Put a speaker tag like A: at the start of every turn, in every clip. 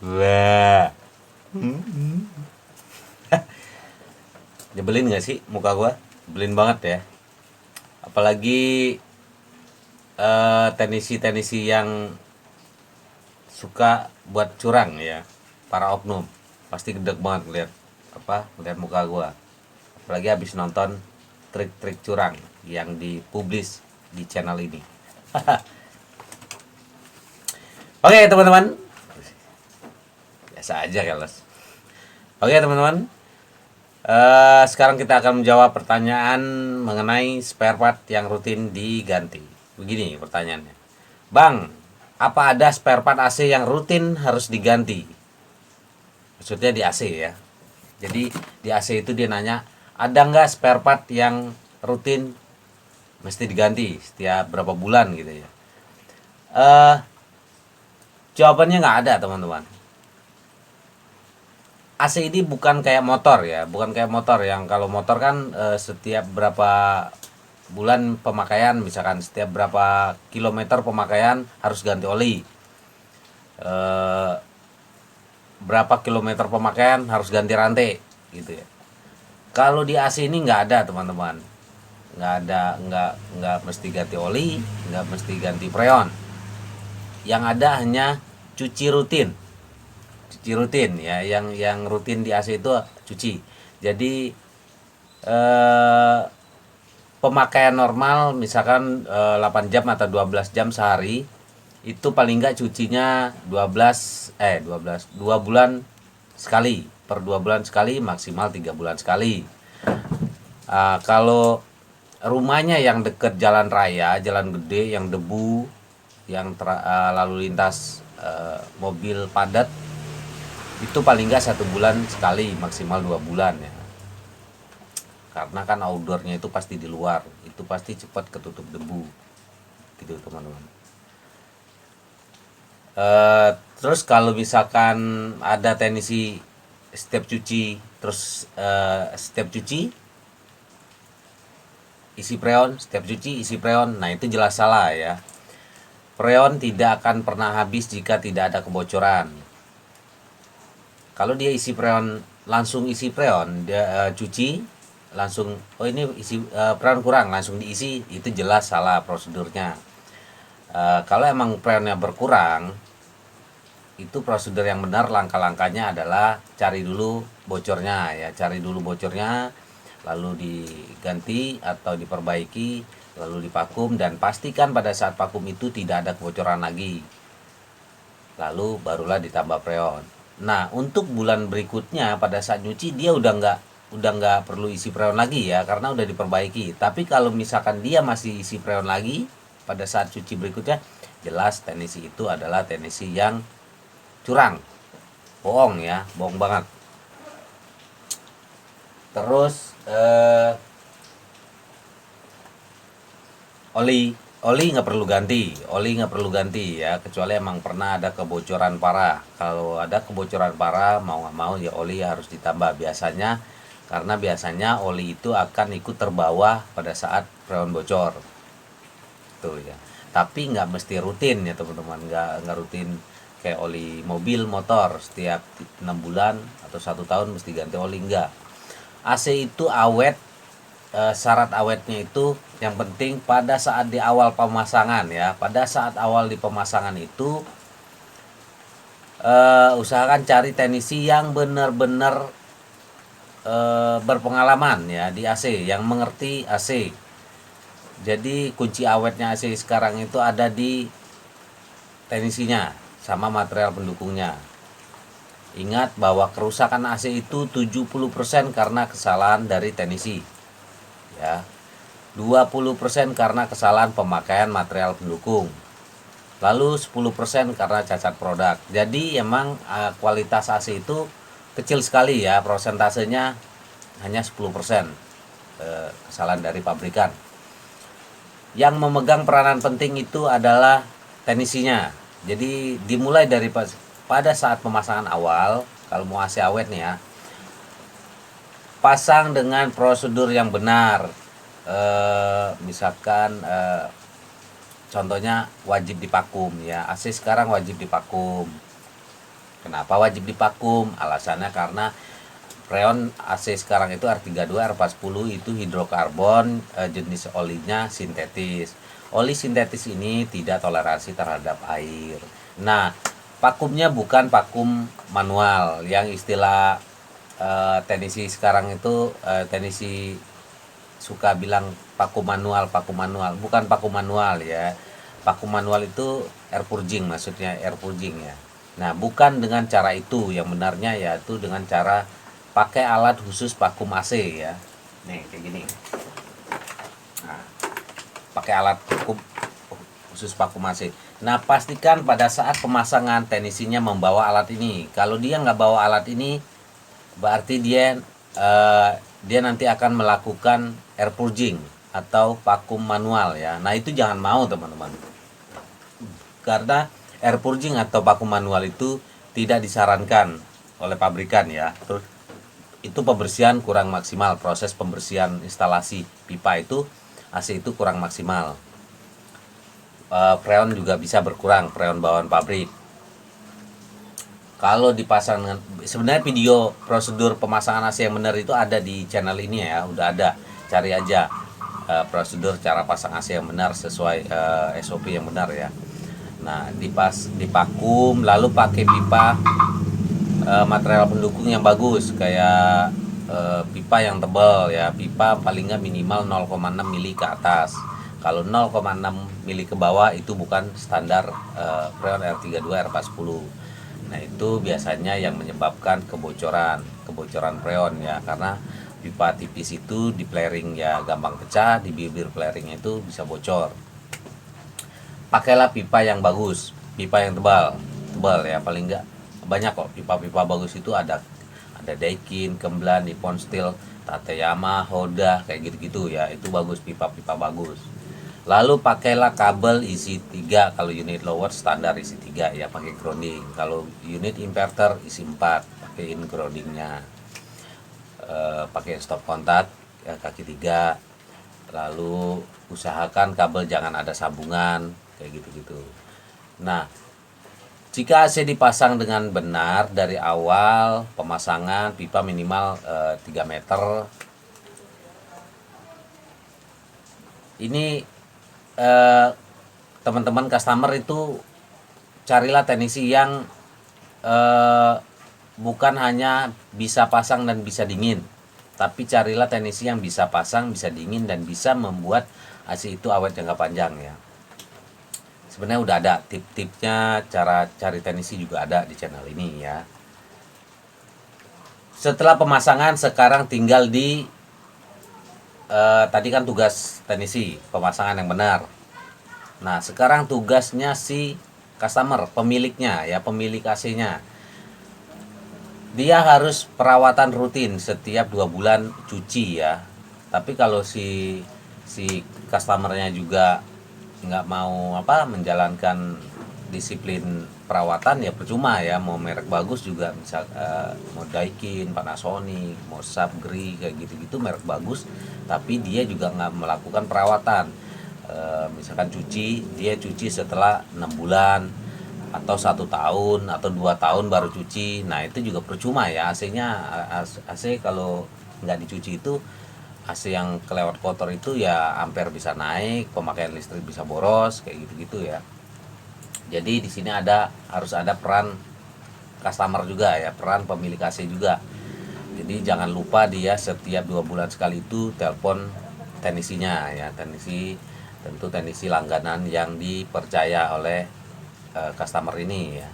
A: Wah. Nyebelin gak sih muka gua? Nyebelin banget ya. Apalagi teknisi-teknisi yang suka buat curang ya. Para oknum. Pasti gedek banget ngeliat muka gua. Apalagi habis nonton trik-trik curang yang dipublis di channel ini. Oke teman-teman, biasa aja keles. Oke teman-teman, sekarang kita akan menjawab pertanyaan mengenai spare part yang rutin diganti. Begini pertanyaannya, Bang, apa ada spare part AC yang rutin harus diganti? Maksudnya di AC ya. Jadi di AC itu dia nanya, ada nggak spare part yang rutin mesti diganti setiap berapa bulan gitu ya? Eh, Jawabannya nggak ada teman-teman. AC ini bukan kayak motor ya, bukan kayak motor yang kalau motor kan setiap berapa bulan pemakaian, misalkan setiap berapa kilometer pemakaian harus ganti oli. Eh, Berapa kilometer pemakaian harus ganti rantai gitu ya. Kalau di AC ini nggak ada teman-teman, nggak ada, nggak mesti ganti oli, nggak mesti ganti freon. Yang ada hanya cuci rutin, cuci rutin ya, yang rutin di AC itu cuci. Jadi eh, pemakaian normal misalkan 8 jam atau 12 jam sehari itu paling enggak cucinya 12 2 bulan sekali, per 2 bulan sekali, maksimal 3 bulan sekali. Kalau rumahnya yang deket jalan raya, jalan gede yang debu, yang lalu lintas mobil padat, itu paling enggak 1 bulan sekali, maksimal 2 bulan ya. Karena kan outdoornya itu pasti di luar, itu pasti cepat ketutup debu gitu teman-teman. Terus kalau misalkan ada teknisi setiap cuci, terus setiap cuci isi freon, setiap cuci isi freon, nah itu jelas salah ya. Freon tidak akan pernah habis jika tidak ada kebocoran. Kalau dia isi freon, langsung isi freon, dia cuci langsung, oh ini isi freon kurang, langsung diisi, itu jelas salah prosedurnya. Kalau emang freonnya berkurang, itu prosedur yang benar, langkah-langkahnya adalah cari dulu bocornya ya, cari dulu bocornya, lalu diganti atau diperbaiki, lalu divakum, dan pastikan pada saat vakum itu tidak ada kebocoran lagi, lalu barulah ditambah freon. Nah untuk bulan berikutnya pada saat nyuci dia udah nggak perlu isi freon lagi ya, karena udah diperbaiki. Tapi kalau misalkan dia masih isi freon lagi pada saat cuci berikutnya, jelas teknisi itu adalah teknisi yang curang, bohong ya, bohong banget. Terus oli nggak perlu ganti ya, kecuali emang pernah ada kebocoran parah. Kalau ada kebocoran parah, mau nggak mau ya oli harus ditambah biasanya, karena biasanya oli itu akan ikut terbawa pada saat freon bocor tuh ya. Tapi nggak mesti rutin ya teman-teman, nggak rutin kayak oli mobil motor setiap 6 bulan atau 1 tahun mesti ganti oli, enggak. AC itu awet, syarat awetnya itu yang penting pada saat di awal pemasangan ya, pada saat awal di pemasangan itu usahakan cari teknisi yang benar-benar berpengalaman ya di AC, yang mengerti AC. Jadi kunci awetnya AC sekarang itu ada di teknisinya sama material pendukungnya. Ingat bahwa kerusakan AC itu 70% karena kesalahan dari teknisi. Ya. 20% karena kesalahan pemakaian material pendukung. Lalu 10% karena cacat produk. Jadi emang kualitas AC itu kecil sekali ya, prosentasenya hanya 10% kesalahan dari pabrikan. Yang memegang peranan penting itu adalah teknisinya. Jadi dimulai dari pada saat pemasangan awal, kalau mau AC awet nih ya, pasang dengan prosedur yang benar. Misalkan contohnya wajib divakum ya, AC sekarang wajib divakum. Kenapa wajib divakum? Alasannya karena freon AC sekarang itu R32, R40 itu hidrokarbon, jenis olinya sintetis. Oli sintetis ini tidak toleransi terhadap air. Nah, vakumnya bukan vakum manual yang istilah teknisi sekarang itu, teknisi suka bilang vakum manual, bukan vakum manual ya. Vakum manual itu air purging, maksudnya air purging ya. Nah, bukan dengan cara itu, yang benarnya yaitu dengan cara pakai alat khusus vakum AC ya. Nih kayak gini. Nah, pakai alat vakum khusus vakum AC. Nah, pastikan pada saat pemasangan teknisinya membawa alat ini. Kalau dia nggak bawa alat ini, berarti dia nanti akan melakukan air purging atau vakum manual ya. Nah, itu jangan mau teman-teman. Karena air purging atau vakum manual itu tidak disarankan oleh pabrikan ya. Terus itu pembersihan kurang maksimal, proses pembersihan instalasi pipa itu AC itu kurang maksimal. Freon juga bisa berkurang, freon bawaan pabrik. Kalau dipasang dengan, sebenarnya video prosedur pemasangan AC yang benar itu ada di channel ini ya, udah ada, cari aja prosedur cara pasang AC yang benar sesuai SOP yang benar ya. Nah, divakum lalu pakai pipa material pendukung yang bagus kayak pipa yang tebal ya, pipa paling nggak minimal 0,6 mili ke atas. Kalau 0,6 mili ke bawah itu bukan standar freon R32 R40. Nah, itu biasanya yang menyebabkan kebocoran freon ya, karena pipa tipis itu di flaring ya gampang pecah, di bibir flaringnya itu bisa bocor. Pakailah pipa yang bagus, pipa yang tebal ya, paling enggak banyak kok pipa-pipa bagus itu ada Daikin, Kemblan, Nippon Steel, Tateyama, Hoda kayak gitu-gitu ya, itu bagus, pipa-pipa bagus. Lalu pakailah kabel isi 3, kalau unit lower standar isi 3 ya, pakai grounding. Kalau unit inverter isi 4, pakaiin groundingnya. Pakai stop kontak ya, kaki 3. Lalu usahakan kabel jangan ada sambungan kayak gitu-gitu. Nah, jika AC dipasang dengan benar dari awal pemasangan, pipa minimal 3 meter. Ini teman-teman customer itu carilah teknisi yang bukan hanya bisa pasang dan bisa dingin, tapi carilah teknisi yang bisa pasang, bisa dingin, dan bisa membuat AC itu awet jangka panjang ya. Sebenarnya udah ada tip-tipnya, cara cari teknisi juga ada di channel ini ya. Setelah pemasangan, sekarang tinggal tadi kan tugas teknisi pemasangan yang benar. Nah, sekarang tugasnya si customer, pemiliknya ya, pemilik AC-nya. Dia harus perawatan rutin setiap 2 bulan cuci ya. Tapi kalau si customernya juga nggak mau menjalankan disiplin perawatan ya percuma ya, mau merek bagus juga, misal mau Daikin, Panasonic, mau Subgri kayak gitu-gitu merek bagus, tapi dia juga nggak melakukan perawatan. Misalkan dia cuci setelah 6 bulan atau 1 tahun atau 2 tahun baru cuci. Nah, itu juga percuma ya, AC kalau nggak dicuci itu, AC yang kelewat kotor itu ya ampere bisa naik, pemakaian listrik bisa boros kayak gitu-gitu ya. Jadi di sini harus ada peran customer juga ya, peran pemilik AC juga. Jadi jangan lupa dia setiap 2 bulan sekali itu telepon teknisinya ya, tentu teknisi langganan yang dipercaya oleh customer ini ya.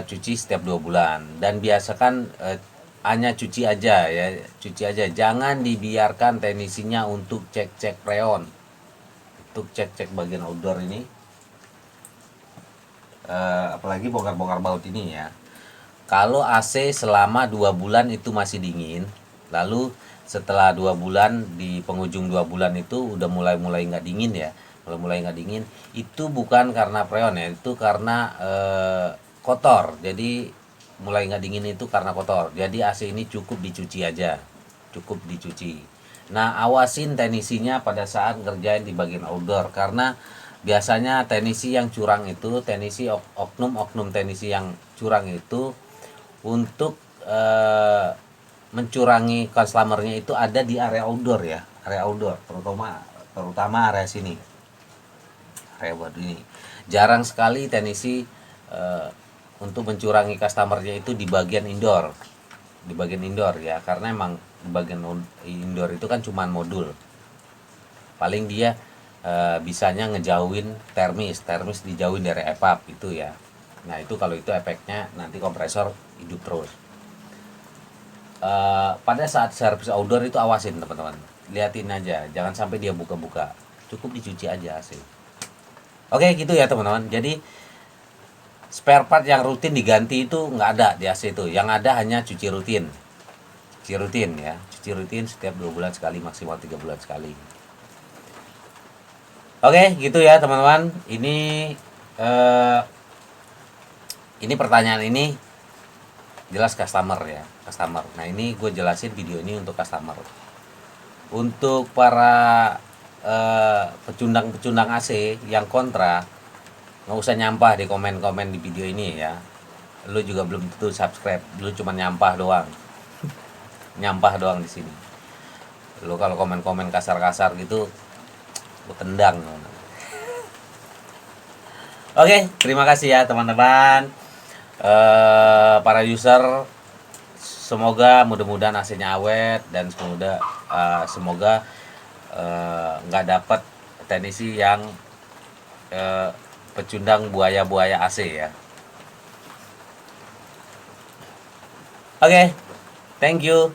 A: Cuci setiap 2 bulan, dan biasakan hanya cuci aja ya, jangan dibiarkan teknisinya untuk cek-cek freon, untuk cek-cek bagian outdoor ini, apalagi bongkar-bongkar baut ini ya. Kalau AC selama 2 bulan itu masih dingin, lalu setelah 2 bulan, di penghujung 2 bulan itu udah mulai nggak dingin ya, mulai nggak dingin, itu bukan karena freon ya, itu karena kotor. Jadi mulai nggak dingin itu karena kotor. Jadi AC ini cukup dicuci aja, cukup dicuci. Nah, awasin teknisinya pada saat ngerjain di bagian outdoor, karena biasanya teknisi yang curang itu, oknum-oknum teknisi yang curang itu untuk mencurangi customernya itu ada di area outdoor ya, area outdoor, terutama area sini, area buat ini. Jarang sekali teknisi untuk mencurangi customernya itu di bagian indoor, ya, karena emang di bagian indoor itu kan cuman modul, paling dia bisanya ngejauhin termis dijauhin dari EVAP itu ya. Nah itu kalau itu efeknya nanti kompresor hidup terus. Pada saat servis outdoor itu awasin teman-teman, liatin aja, jangan sampai dia buka-buka, cukup dicuci aja sih. Oke gitu ya teman-teman. Jadi spare part yang rutin diganti itu nggak ada di AC itu, yang ada hanya cuci rutin ya, cuci rutin setiap 2 bulan sekali, maksimal 3 bulan sekali. Oke gitu ya teman-teman. Ini pertanyaan ini jelas customer ya, customer. Nah ini gue jelasin video ini untuk customer. Untuk para pecundang AC yang kontra, nggak usah nyampah di komen-komen di video ini ya. Lu juga belum tentu subscribe, lu cuma nyampah doang. Nyampah doang di sini. Lu kalau komen-komen kasar-kasar gitu, lu tendang. Oke, terima kasih ya teman-teman. Para user, semoga mudah-mudahan AC-nya awet dan semoga nggak dapat teknisi yang pecundang buaya-buaya AC ya. Oke, thank you.